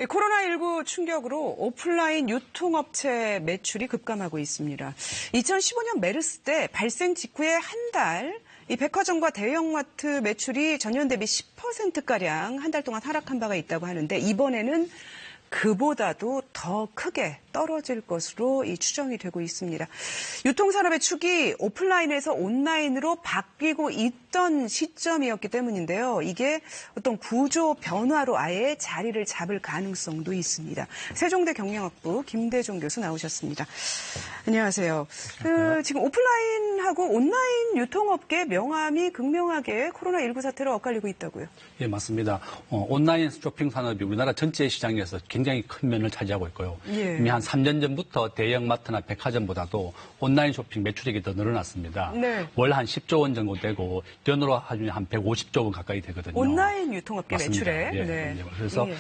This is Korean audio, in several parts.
코로나19 충격으로 오프라인 유통업체 매출이 급감하고 있습니다. 2015년 메르스 때 발생 직후에 한 달, 이 백화점과 대형마트 매출이 전년 대비 10%가량 한 달 동안 하락한 바가 있다고 하는데 이번에는 그보다도 더 크게 떨어질 것으로 추정이 되고 있습니다. 유통산업의 축이 오프라인에서 온라인으로 바뀌고 있던 시점이었기 때문인데요. 이게 어떤 구조 변화로 아예 자리를 잡을 가능성도 있습니다. 세종대 경영학부 김대종 교수 나오셨습니다. 안녕하세요. 지금 오프라인하고 온라인 유통업계 명암이 극명하게 코로나19 사태로 엇갈리고 있다고요? 예, 맞습니다. 온라인 쇼핑 산업이 우리나라 전체 시장에서 굉장히 큰 면을 차지하고 있고요. 예. 이미 한 3년 전부터 대형마트나 백화점보다도 온라인 쇼핑 매출액이 더 늘어났습니다. 네. 월 한 10조 원 정도 되고 연으로 하면 한 150조 원 가까이 되거든요. 온라인 유통업계 맞습니다. 매출액. 예, 네. 그래서 예.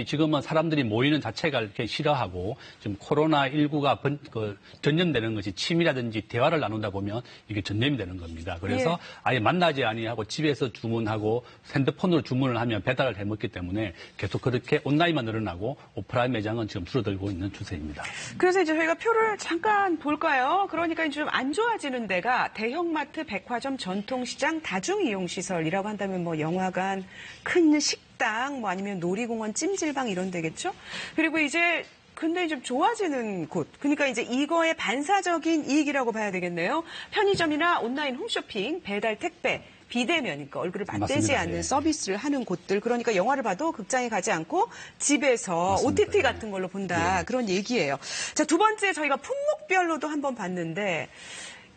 지금은 사람들이 모이는 자체가 이렇게 싫어하고 지금 코로나19가 전염되는 것이 침이라든지 대화를 나눈다 보면 이게 전염이 되는 겁니다. 그래서 예. 아예 만나지 아니하고 집에서 주문하고 핸드폰으로 주문을 하면 배달을 해먹기 때문에 계속 그렇게 온라인만 늘어나고 오프라인 매장은 지금 줄어들고 있는 추세입니다. 그래서 이제 저희가 표를 잠깐 볼까요? 그러니까 좀 안 좋아지는 데가 대형마트, 백화점, 전통시장, 다중이용시설이라고 한다면 뭐 영화관, 큰 식당, 뭐 아니면 놀이공원, 찜질방 이런 데겠죠? 그리고 이제 근데 좀 좋아지는 곳. 그러니까 이제 이거의 반사적인 이익이라고 봐야 되겠네요. 편의점이나 온라인 홈쇼핑, 배달, 택배. 비대면, 그러니까 얼굴을 맞대지 맞습니다. 않는 예. 서비스를 하는 곳들. 그러니까 영화를 봐도 극장에 가지 않고 집에서 맞습니다. OTT 같은 걸로 본다. 예. 그런 얘기예요. 자, 두 번째 저희가 품목별로도 한번 봤는데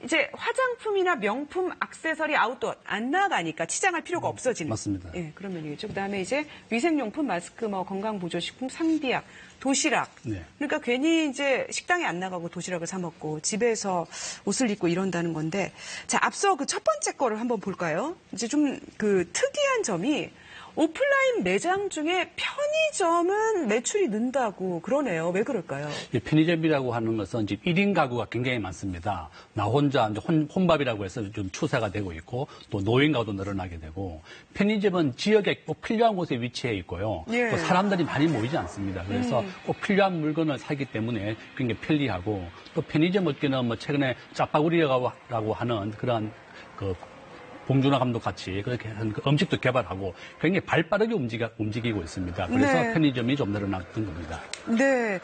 이제 화장품이나 명품, 액세서리, 아웃도어 안 나가니까 치장할 필요가 없어지는. 맞습니다. 예, 그런 면이겠죠. 그다음에 이제 위생용품, 마스크, 뭐 건강보조식품, 상비약, 도시락. 네. 그러니까 괜히 이제 식당에 안 나가고 도시락을 사 먹고 집에서 옷을 입고 이런다는 건데, 자, 앞서 그 첫 번째 거를 한번 볼까요? 이제 좀 그 특이한 점이 오프라인 매장 중에 편의점은 매출이 는다고 그러네요. 왜 그럴까요? 편의점이라고 하는 것은 지금 1인 가구가 굉장히 많습니다. 나 혼자 이제 혼밥이라고 해서 좀 추세가 되고 있고 또 노인 가구도 늘어나게 되고 편의점은 지역에 꼭 필요한 곳에 위치해 있고요. 예. 또 사람들이 많이 모이지 않습니다. 그래서 꼭 필요한 물건을 사기 때문에 굉장히 편리하고 또 편의점 업계는 뭐 최근에 짜파구리라고 하는 그런 봉준호 감독 같이 그렇게 그 음식도 개발하고 굉장히 발빠르게 움직이고 있습니다. 그래서 네. 편의점이 좀 늘어났던 겁니다. 네.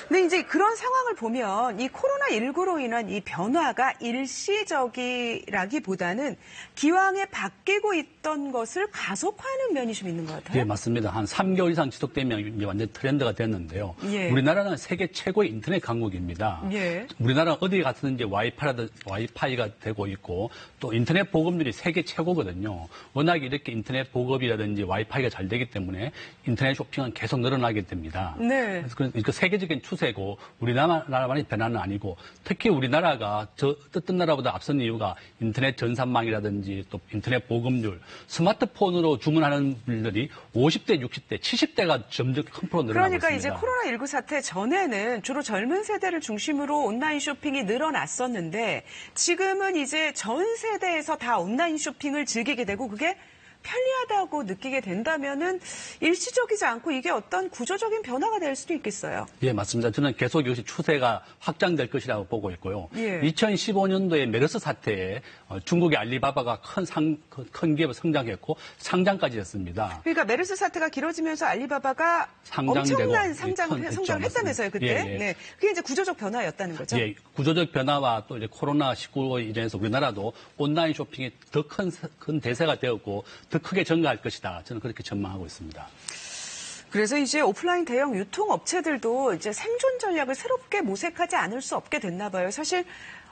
근데 이제 그런 상황을 보면 이 코로나19로 인한 이 변화가 일시적이라기보다는 기왕에 바뀌고 있던 것을 가속화하는 면이 좀 있는 것 같아요. 네, 맞습니다. 한 3개월 이상 지속되면 이제 완전 트렌드가 됐는데요. 예. 우리나라는 세계 최고의 인터넷 강국입니다. 예. 우리나라 어디 갔든지 와이파이가 되고 있고 또 인터넷 보급률이 세계 최고거든요. 워낙 이렇게 인터넷 보급이라든지 와이파이가 잘 되기 때문에 인터넷 쇼핑은 계속 늘어나게 됩니다. 네. 그래서 세계적인 추세고 우리나라만의 변화는 아니고 특히 우리나라가 어떤 나라보다 앞선 이유가 인터넷 전산망이라든지 또 인터넷 보급률, 스마트폰으로 주문하는 분들이 50대, 60대, 70대가 점점 큰 프로 늘어나고 그러니까 있습니다. 이제 코로나19 사태 전에는 주로 젊은 세대를 중심으로 온라인 쇼핑이 늘어났었는데 지금은 이제 전 세대에서 다 온라인 쇼핑을 즐기게 되고 그게 편리하다고 느끼게 된다면은 일시적이지 않고 이게 어떤 구조적인 변화가 될 수도 있겠어요. 예, 맞습니다. 저는 계속 이것이 추세가 확장될 것이라고 보고 있고요. 예. 2015년도에 메르스 사태에 중국의 알리바바가 큰 기업을 성장했고 상장까지 했습니다. 그러니까 메르스 사태가 길어지면서 알리바바가 상장되고, 엄청난 예, 성장을 했다면서요, 그때? 예, 예. 네. 그게 이제 구조적 변화였다는 거죠? 예, 구조적 변화와 또 이제 코로나19로 인해서 우리나라도 온라인 쇼핑이 더 큰 대세가 되었고 더 크게 증가할 것이다. 저는 그렇게 전망하고 있습니다. 그래서 이제 오프라인 대형 유통업체들도 이제 생존 전략을 새롭게 모색하지 않을 수 없게 됐나 봐요. 사실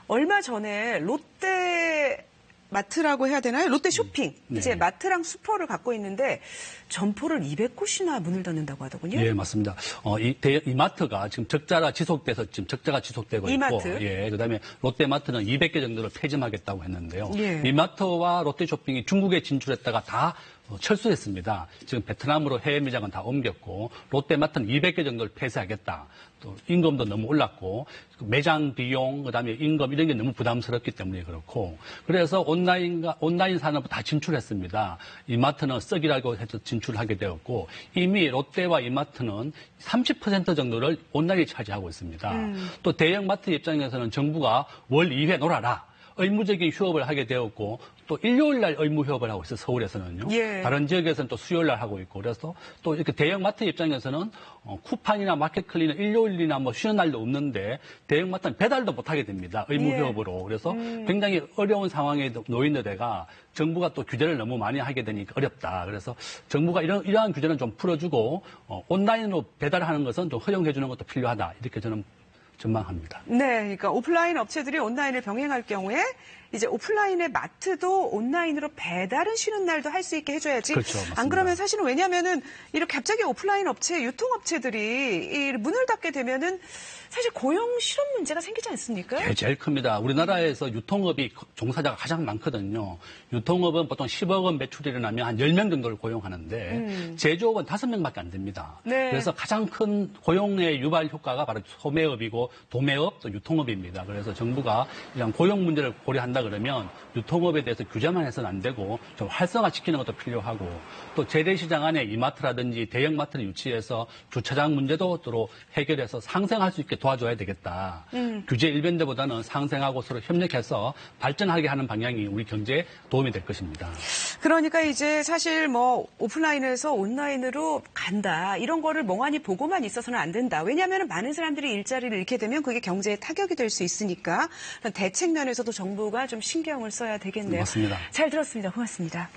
얼마 전에 롯데 마트라고 해야 되나요? 롯데 쇼핑. 네. 이제 마트랑 슈퍼를 갖고 있는데 점포를 200곳이나 문을 닫는다고 하더군요. 예, 맞습니다. 이 마트가 지금 적자가 지속되고 있고, 이마트? 예, 그다음에 롯데마트는 200개 정도를 폐점하겠다고 했는데요. 예. 이마트와 롯데쇼핑이 중국에 진출했다가 다 철수했습니다. 지금 베트남으로 해외 매장은 다 옮겼고 롯데마트는 200개 정도를 폐쇄하겠다. 또 임금도 너무 올랐고 매장 비용 그다음에 임금 이런 게 너무 부담스럽기 때문에 그렇고 그래서 온라인 산업을 다 진출했습니다. 이마트는 썩이라고 해서 진출하게 되었고 이미 롯데와 이마트는 30% 정도를 온라인이 차지하고 있습니다. 또 대형마트 입장에서는 정부가 월 2회 놀아라. 의무적인 휴업을 하게 되었고 또 일요일 날 의무 휴업을 하고 있어요. 서울에서는요. 예. 다른 지역에서는 또 수요일 날 하고 있고 그래서 또 이렇게 대형마트 입장에서는 쿠팡이나 마켓클리는 일요일이나 뭐 쉬는 날도 없는데 대형마트는 배달도 못 하게 됩니다. 의무 예. 휴업으로. 그래서 굉장히 어려운 상황에 놓인 데다가 정부가 또 규제를 너무 많이 하게 되니까 어렵다. 그래서 정부가 이러한 규제는 좀 풀어주고 온라인으로 배달하는 것은 좀 허용해 주는 것도 필요하다. 이렇게 저는 전망합니다. 네, 그러니까 오프라인 업체들이 온라인을 병행할 경우에 이제 오프라인의 마트도 온라인으로 배달은 쉬는 날도 할 수 있게 해줘야지. 그렇죠, 맞습니다. 안 그러면 사실은 왜냐면은 이렇게 갑자기 오프라인 업체, 유통업체들이 이 문을 닫게 되면은 사실 고용 실업 문제가 생기지 않습니까? 네, 제일 큽니다. 우리나라에서 유통업이 종사자가 가장 많거든요. 유통업은 보통 10억 원 매출이 일어나면 한 10명 정도를 고용하는데 제조업은 5명밖에 안 됩니다. 네. 그래서 가장 큰 고용의 유발 효과가 바로 소매업이고 도매업 또 유통업입니다. 그래서 정부가 이런 고용 문제를 고려한다 그러면 유통업에 대해서 규제만 해서는 안 되고 좀 활성화시키는 것도 필요하고 또 재래시장 안에 이마트라든지 대형마트를 유치해서 주차장 문제도 또 해결해서 상생할 수 있게 도와줘야 되겠다. 규제 일변제보다는 상생하고 서로 협력해서 발전하게 하는 방향이 우리 경제에 도움이 될 것입니다. 그러니까 이제 사실 뭐 오프라인에서 온라인으로 간다 이런 거를 멍하니 보고만 있어서는 안 된다. 왜냐하면 많은 사람들이 일자리를 잃게 되면 그게 경제에 타격이 될 수 있으니까 대책 면에서도 정부가 좀 신경을 써야 되겠네요. 맞습니다. 잘 들었습니다. 고맙습니다.